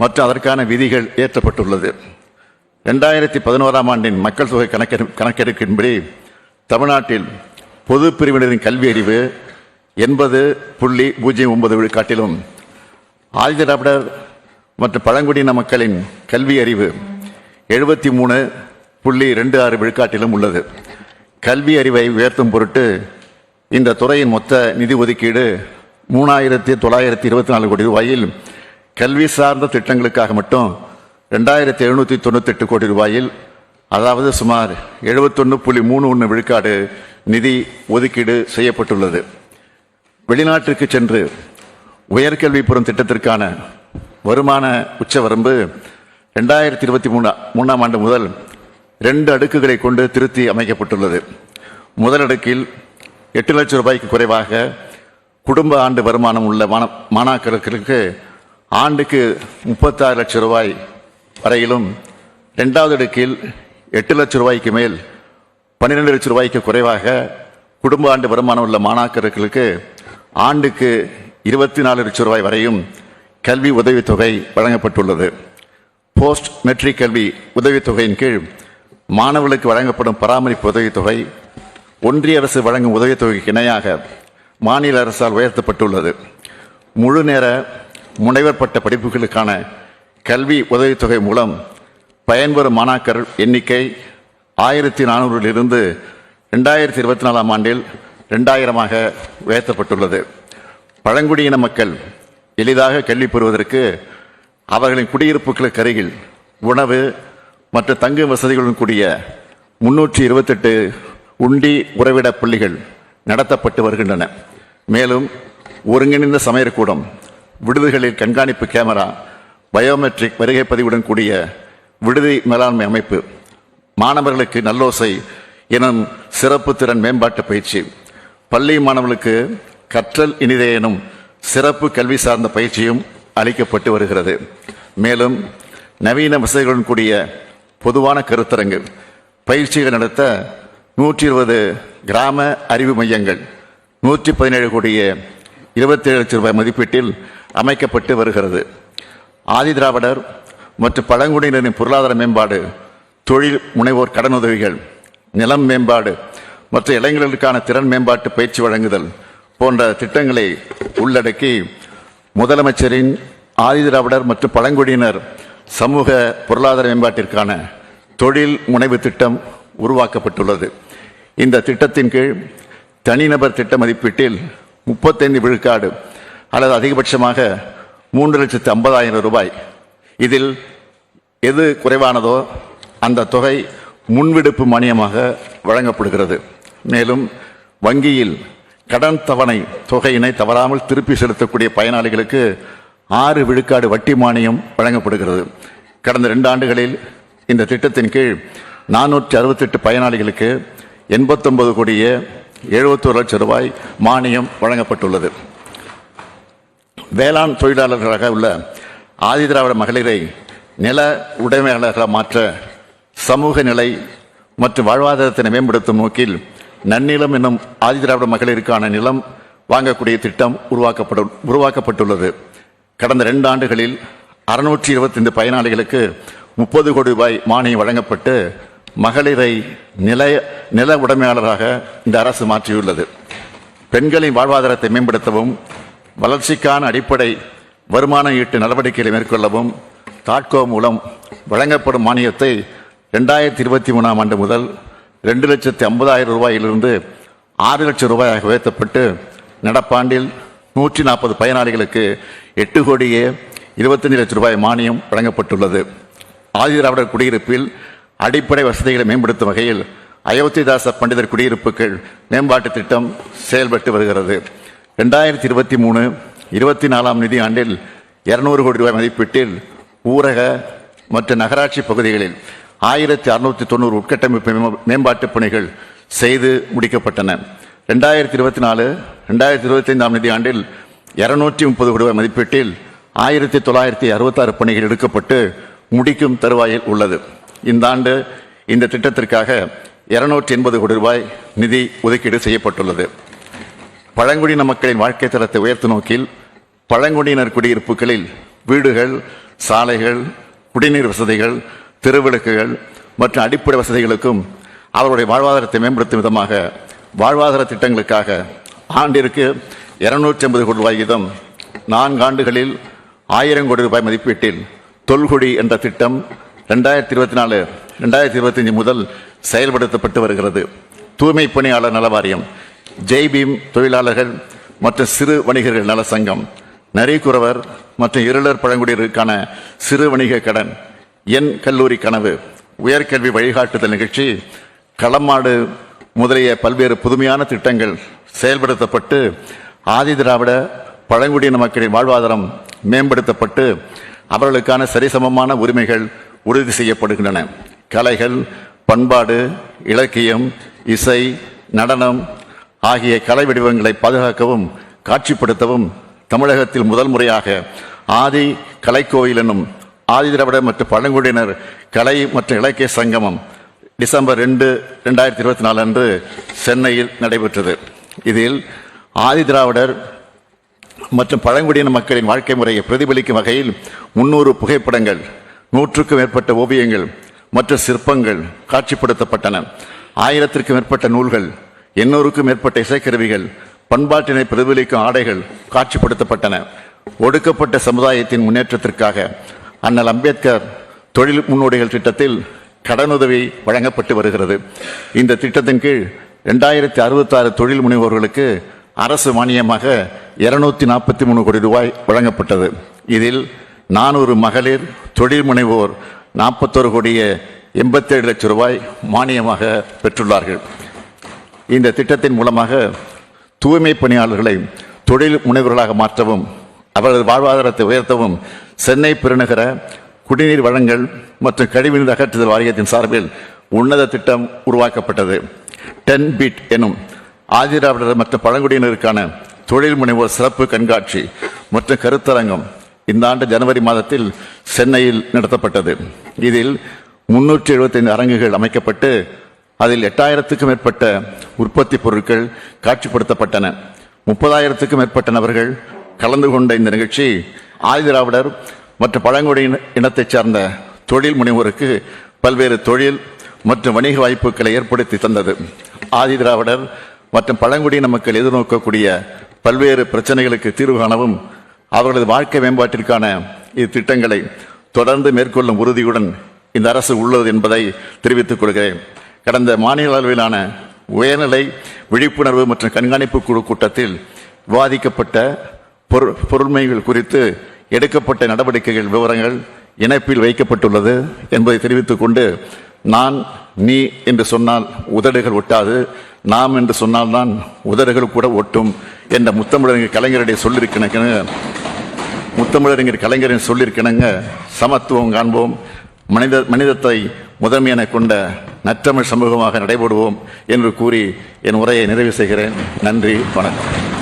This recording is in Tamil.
மற்றும் அதற்கான விதிகள் ஏற்றப்பட்டுள்ளது. 2011ஆம் ஆண்டின் மக்கள் தொகை கணக்கெடுப்பின்படி தமிழ்நாட்டில் பொது பிரிவினரின் கல்வி அறிவு 80.09 விழுக்காட்டிலும், ஆதிதிராவிடர் மற்றும் பழங்குடியின மக்களின் கல்வி அறிவு 73.26 விழுக்காட்டிலும் உள்ளது. கல்வி அறிவை உயர்த்தும் பொருட்டு இந்த துறையின் மொத்த நிதி ஒதுக்கீடு 3,924 கோடி ரூபாயில், கல்வி சார்ந்த திட்டங்களுக்காக மட்டும் 2,798 கோடி ரூபாயில், அதாவது சுமார் 71.31 விழுக்காடு நிதி ஒதுக்கீடு செய்யப்பட்டுள்ளது. வெளிநாட்டிற்கு சென்று உயர்கல்வி பெறும் திட்டத்திற்கான வருமான உச்சவரம்பு 2023ஆம் ஆண்டு முதல் 2 அடுக்குகளை கொண்டு திருத்தி அமைக்கப்பட்டுள்ளது. முதல் அடுக்கில் 8 லட்சம் ரூபாய்க்கு குறைவாக குடும்ப ஆண்டு வருமானம் உள்ள மாணாக்கர்களுக்கு ஆண்டுக்கு 36 லட்சம் ரூபாய் வரையிலும், 2வது அடுக்கில் 8 லட்சம் ரூபாய்க்கு மேல் 12 லட்சம் ரூபாய்க்கு குறைவாக குடும்ப ஆண்டு வருமானம் உள்ள மாணாக்கர்களுக்கு ஆண்டுக்கு 24 லட்சம் ரூபாய் வரையும் கல்வி உதவித்தொகை வழங்கப்பட்டுள்ளது. போஸ்ட் மெட்ரிக் கல்வி உதவித்தொகையின் கீழ் மாணவர்களுக்கு வழங்கப்படும் பராமரிப்பு உதவித்தொகை ஒன்றிய அரசு வழங்கும் உதவித்தொகைக்கு இணையாக மாநில அரசால் உயர்த்தப்பட்டுள்ளது. முழு நேர முனைவர் பட்ட படிப்புகளுக்கான கல்வி உதவித்தொகை மூலம் பயன்பெறும் மாணாக்கர் எண்ணிக்கை 1400 2024ஆம் ஆண்டில் 2000ஆக உயர்த்தப்பட்டுள்ளது. பழங்குடியின மக்கள் எளிதாக கல்வி பெறுவதற்கு அவர்களின் குடியிருப்புகளுக்கு அருகில் உணவு மற்றும் தங்கும் வசதிகளுடன் கூடிய 328 உண்டி உறைவிட பள்ளிகள் நடத்தப்பட்டு வருகின்றன. மேலும் ஒருங்கிணைந்த சமையற்கூடம், விடுதிகளில் கண்காணிப்பு கேமரா, பயோமெட்ரிக் வருகை பதிவுடன் கூடிய விடுதி மேலாண்மை அமைப்பு, மாணவர்களுக்கு நல்லோசை எனும் சிறப்பு திறன் மேம்பாட்டு பயிற்சி, பள்ளி மாணவர்களுக்கு கற்றல் இனிதே எனும் சிறப்பு கல்வி சார்ந்த பயிற்சியும் அளிக்கப்பட்டு வருகிறது. மேலும் நவீன வசதிகளுடன் கூடிய பொதுவான கருத்தரங்கு பயிற்சிகள் நடத்த 120 கிராம அறிவு மையங்கள் 117 கோடியே 27 லட்சம் ரூபாய் மதிப்பீட்டில் அமைக்கப்பட்டு வருகிறது. ஆதிதிராவிடர் மற்றும் பழங்குடியினரின் பொருளாதார மேம்பாடு, தொழில் முனைவோர் கடனுதவிகள், நிலம் மேம்பாடு மற்றும் இளைஞர்களுக்கான திறன் மேம்பாட்டு பயிற்சி வழங்குதல் போன்ற திட்டங்களை உள்ளடக்கி முதலமைச்சரின் ஆதிதிராவிடர் மற்றும் பழங்குடியினர் சமூக பொருளாதார மேம்பாட்டிற்கான தொழில் முனைவு திட்டம் உருவாக்கப்பட்டுள்ளது. இந்த திட்டத்தின் கீழ் தனிநபர் திட்ட மதிப்பீட்டில் 35 விழுக்காடு அல்லது அதிகபட்சமாக 3,50,000 ரூபாய், இதில் எது குறைவானதோ அந்த தொகை முன்விடுப்பு மானியமாக வழங்கப்படுகிறது. மேலும் வங்கியில் கடன் தவணை தொகையினை தவறாமல் திருப்பி செலுத்தக்கூடிய பயனாளிகளுக்கு 6 விழுக்காடு வட்டி மானியம் வழங்கப்படுகிறது. கடந்த 2 ஆண்டுகளில் இந்த திட்டத்தின் கீழ் 468 பயனாளிகளுக்கு 89 கோடியே 71 லட்சம் ரூபாய் மானியம் வழங்கப்பட்டுள்ளது. வேளாண் தொழிலாளர்களாக உள்ள ஆதிதிராவிட மகளிரை நில உடைமையாளர்களாக மாற்ற சமூக நிலை மற்றும் வாழ்வாதாரத்தினை மேம்படுத்தும் நோக்கில் நன்னிலம் என்னும் ஆதிதிராவிட மகளிருக்கான நிலம் வாங்கக்கூடிய திட்டம் உருவாக்கப்பட்டுள்ளது. கடந்த 2 ஆண்டுகளில் 625 பயனாளிகளுக்கு 30 கோடி ரூபாய் மானியம் வழங்கப்பட்டு மகளிரை நில உடைமையாளராக இந்த அரசு மாற்றியுள்ளது. பெண்களின் வாழ்வாதாரத்தை மேம்படுத்தவும் வளர்ச்சிக்கான அடிப்படை வருமான ஈட்டு நடவடிக்கைகளை மேற்கொள்ளவும் தாட்கோ மூலம் வழங்கப்படும் மானியத்தை 2023ஆம் ஆண்டு முதல் 2,50,000 ரூபாயிலிருந்து 6 லட்சம் ரூபாயாக உயர்த்தப்பட்டு நடப்பாண்டில் 140 பயனாளிகளுக்கு 8 கோடியே 25 லட்சம் ரூபாய் மானியம் வழங்கப்பட்டுள்ளது. ஆதிதிராவிடர் குடியிருப்பில் அடிப்படை வசதிகளை மேம்படுத்தும் வகையில் அயோத்திதாச பண்டிதர் குடியிருப்புகள் மேம்பாட்டு திட்டம் செயல்பட்டு வருகிறது. 2023-24ஆம் நிதி ஆண்டில் 200 கோடி ரூபாய் மதிப்பீட்டில் ஊரக மற்றும் நகராட்சி பகுதிகளில் 1690 உட்கட்டமைப்பு மேம்பாட்டு பணிகள் செய்து முடிக்கப்பட்டன. 2024-2025ஆம் நிதி ஆண்டில் 230 கோடி ரூபாய் மதிப்பீட்டில் 1966 பணிகள் எடுக்கப்பட்டு முடிக்கும் தருவாயில் உள்ளது. இந்த ஆண்டு இந்த திட்டத்திற்காக 280 கோடி ரூபாய் நிதி ஒதுக்கீடு செய்யப்பட்டுள்ளது. பழங்குடியின மக்களின் வாழ்க்கை தரத்தை உயர்த்தும் நோக்கில் பழங்குடியினர் குடியிருப்புகளில் வீடுகள் சாலைகள், குடிநீர் வசதிகள், தெருவிளக்குகள் மற்றும் அடிப்படை வசதிகளுக்கும் அவருடைய வாழ்வாதாரத்தை மேம்படுத்தும் விதமாக வாழ்வாதார திட்டங்களுக்காக ஆண்டிற்கு 250 கோடி ரூபாய் வீதம் 4 ஆண்டுகளில் 1000 கோடி ரூபாய் மதிப்பீட்டில் தொல்குடி என்ற திட்டம் 2024-2025 முதல் செயல்படுத்தப்பட்டு வருகிறது. தூய்மை பணியாளர் நல வாரியம், ஜெய்பீம் தொழிலாளர்கள் மற்றும் சிறு வணிகர்கள் நல சங்கம், நரிக்குறவர் மற்றும் இருளர் பழங்குடியினருக்கான சிறு வணிக கடன், என் கல்லூரி கனவு, உயர்கல்வி வழிகாட்டுதல் நிகழ்ச்சி, களமாடு முதலிய பல்வேறு புதுமையான திட்டங்கள் செயல்படுத்தப்பட்டு ஆதி திராவிட பழங்குடியின மக்களின் வாழ்வாதாரம் மேம்படுத்தப்பட்டு அவர்களுக்கான சரிசமமான உரிமைகள் உறுதி செய்யப்படுகின்றன. கலைகள், பண்பாடு, இலக்கியம், இசை, நடனம் ஆகிய கலை வடிவங்களை பாதுகாக்கவும் காட்சிப்படுத்தவும் தமிழகத்தில் முதல் முறையாக ஆதி கலைக்கோயில் என்னும் ஆதி திராவிட மற்றும் பழங்குடியினர் கலை மற்றும் இலக்கிய சங்கமம் டிசம்பர் 2, 2024 அன்று சென்னையில் நடைபெற்றது. இதில் ஆதி திராவிடர் மற்றும் பழங்குடியின மக்களின் வாழ்க்கை முறையை பிரதிபலிக்கும் வகையில் 300 புகைப்படங்கள், 100க்கும் மேற்பட்ட ஓவியங்கள் மற்றும் சிற்பங்கள் காட்சிப்படுத்தப்பட்டன. 1000க்கும் மேற்பட்ட நூல்கள், 800க்கும் மேற்பட்ட இசைக்கருவிகள், பண்பாட்டினை பிரதிபலிக்கும் ஆடைகள் காட்சிப்படுத்தப்பட்டன. ஒடுக்கப்பட்ட சமுதாயத்தின் முன்னேற்றத்திற்காக அண்ணல் அம்பேத்கர் தொழில் முன்னோடிகள் திட்டத்தில் கடனுதவி வழங்கப்பட்டு வருகிறது. இந்த திட்டத்தின் கீழ் 2066 தொழில் முனைவோர்களுக்கு அரசு மானியமாக 243 கோடி ரூபாய் வழங்கப்பட்டது. இதில் 400 மகளிர் தொழில் முனைவோர் 41 கோடியே 87 லட்சம் ரூபாய் மானியமாக பெற்றுள்ளார்கள். இந்த திட்டத்தின் மூலமாக தூய்மை பணியாளர்களை தொழில் முனைவர்களாக மாற்றவும் அவரது வாழ்வாதாரத்தை உயர்த்தவும் சென்னை பெருநகர குடிநீர் வழங்கல் மற்றும் கழிவுநீர் அகற்றுதல் வாரியத்தின் சார்பில் உன்னத திட்டம் உருவாக்கப்பட்டது. 10 பீட் எனும் ஆதிதிராவிடர் மற்றும் பழங்குடியினருக்கான தொழில் முனைவோர் சிறப்பு கண்காட்சி மற்றும் கருத்தரங்கம் இந்த ஆண்டு ஜனவரி மாதத்தில் சென்னையில் நடத்தப்பட்டது. இதில் 375 அரங்குகள் அமைக்கப்பட்டு அதில் 8000க்கும் மேற்பட்ட உற்பத்தி பொருட்கள் காட்சிப்படுத்தப்பட்டன. 30,000க்கும் மேற்பட்ட நபர்கள் கலந்து கொண்ட இந்த நிகழ்ச்சி ஆதிதிராவிடர் மற்றும் பழங்குடியின இனத்தைச் சார்ந்த தொழில் முனைவோருக்கு பல்வேறு தொழில் மற்றும் வணிக வாய்ப்புகளை ஏற்படுத்தி தந்தது. ஆதிதிராவிடர் மற்றும் பழங்குடியின மக்கள் எதிர்நோக்கக்கூடிய பல்வேறு பிரச்சனைகளுக்கு தீர்வு காணவும் அவர்களது வாழ்க்கை மேம்பாட்டிற்கான இத்திட்டங்களை தொடர்ந்து மேற்கொள்ளும் உறுதியுடன் இந்த அரசு உள்ளது என்பதை தெரிவித்துக் கொள்கிறேன். கடந்த மாநில அளவிலான உயர்நிலை விழிப்புணர்வு மற்றும் கண்காணிப்பு குழு கூட்டத்தில் விவாதிக்கப்பட்ட பொருண்மைகள் குறித்து எடுக்கப்பட்ட நடவடிக்கைகள் விவரங்கள் இணைப்பில் வைக்கப்பட்டுள்ளது என்பதை தெரிவித்துக் கொண்டு, நான் நீ என்று சொன்னால் உதடுகள் ஒட்டாது, நாம் என்று சொன்னால்தான் உதடுகள் கூட ஒட்டும் என்ற முத்தமிழறிஞர் கலைஞரின் சொல்லிருக்கிணங்க சமத்துவம் காண்போம், மனிதத்தை முதன்மையான கொண்ட நற்றமிழ் சமூகமாக நடைபெறுவோம் என்று கூறி என் உரையை நிறைவு செய்கிறேன். நன்றி, வணக்கம்.